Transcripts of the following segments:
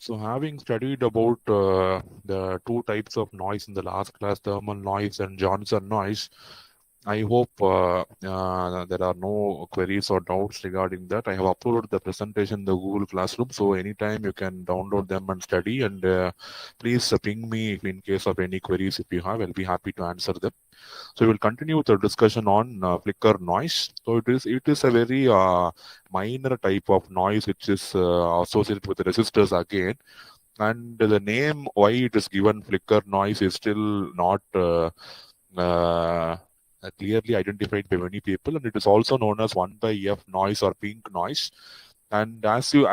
So having studied about the two types of noise in the last class, thermal noise and Johnson noise, I hope there are no queries or doubts regarding that. I have uploaded the presentation in the Google Classroom, so anytime you can download them and study. And please ping me if in case of any queries if you have. I'll be happy to answer them. So we will continue with the discussion on flicker noise. So it is a very minor type of noise which is associated with resistors again, and the name why it is given flicker noise is still not uh, clearly identified by many people, and it is also known as 1 by F noise or pink noise. And as you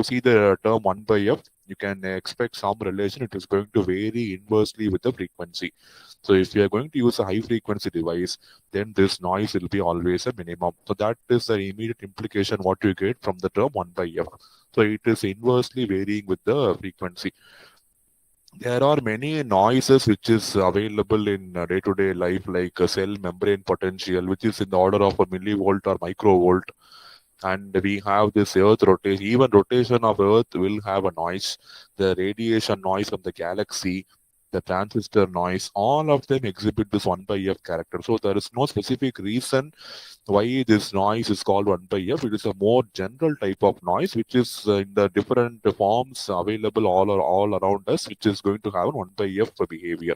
see the term 1 by F, you can expect some relation. It is going to vary inversely with the frequency. So if you are going to use a high frequency device, then this noise will be always a minimum. So that is the immediate implication what you get from the term 1 by F. So it is inversely varying with the frequency. There are many noises which is available in day-to-day life, like cell membrane potential, which is in the order of a millivolt or microvolt. And we have this earth rotation. Even rotation of earth will have a noise. The radiation noise from the galaxy, the transistor noise, all of them exhibit this 1 by F character. So there is no specific reason why this noise is called 1 by F. It is a more general type of noise which is in the different forms available all around us, which is going to have 1 by F behavior.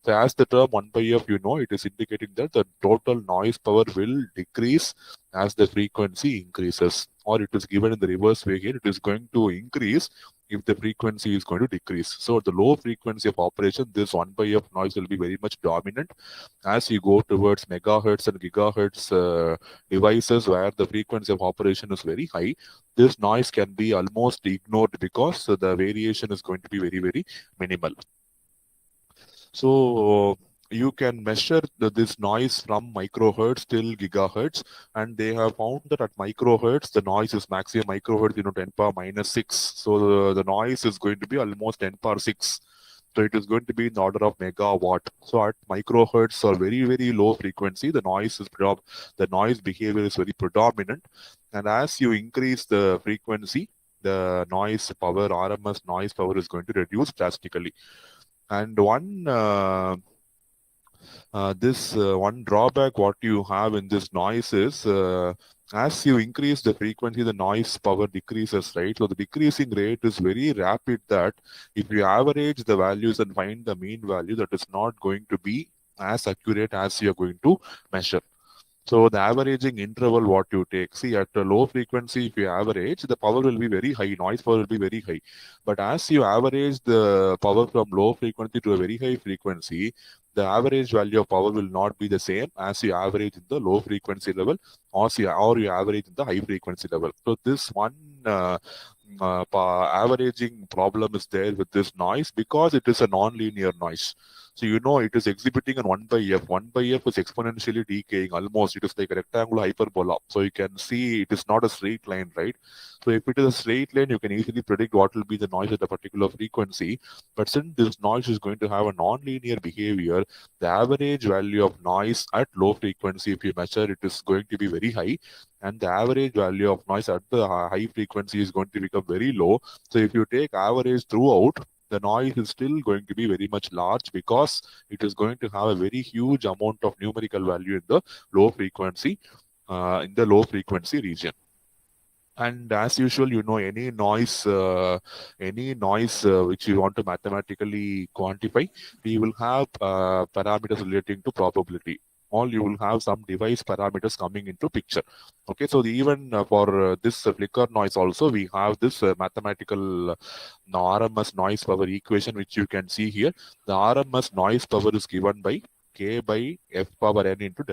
So as the term 1 by F, it is indicating that the total noise power will decrease as the frequency increases, or it is given in the reverse way here. It is going to increase if the frequency is going to decrease. So at the low frequency of operation, this 1 by F noise will be very much dominant. As you go towards megahertz and gigahertz devices where the frequency of operation is very high, this noise can be almost ignored because the variation is going to be very, very minimal. So you can measure this noise from microhertz till gigahertz, and they have found that at microhertz the noise is maximum microhertz 10 power minus 6. So the noise is going to be almost 10 power 6. So it is going to be in the order of megawatt. So at microhertz or very, very low frequency, the noise behavior is very predominant. And as you increase the frequency, the noise power, RMS noise power, is going to reduce drastically. And one drawback what you have in this noise is as you increase the frequency, the noise power decreases, right? So the decreasing rate is very rapid, that if you average the values and find the mean value, that is not going to be as accurate as you are going to measure. So the averaging interval what you take, see at a low frequency, if you average, the power will be very high, noise power will be very high. But as you average the power from low frequency to a very high frequency, the average value of power will not be the same as you average in the low frequency level, or you average in the high frequency level. So this one averaging problem is there with this noise because it is a non-linear noise. So it is exhibiting an 1 by F. 1 by F is exponentially decaying almost. It is like a rectangular hyperbola. So you can see it is not a straight line, right? So if it is a straight line, you can easily predict what will be the noise at a particular frequency. But since this noise is going to have a non-linear behavior, the average value of noise at low frequency, if you measure, it is going to be very high. And the average value of noise at the high frequency is going to become very low. So if you take average throughout, the noise is still going to be very much large because it is going to have a very huge amount of numerical value in the low frequency region. And as usual, any noise which you want to mathematically quantify, we will have parameters relating to probability. All you will have some device parameters coming into picture. Okay, so even for this flicker noise also, we have this mathematical RMS noise power equation, which you can see here. The RMS noise power is given by K by F power n into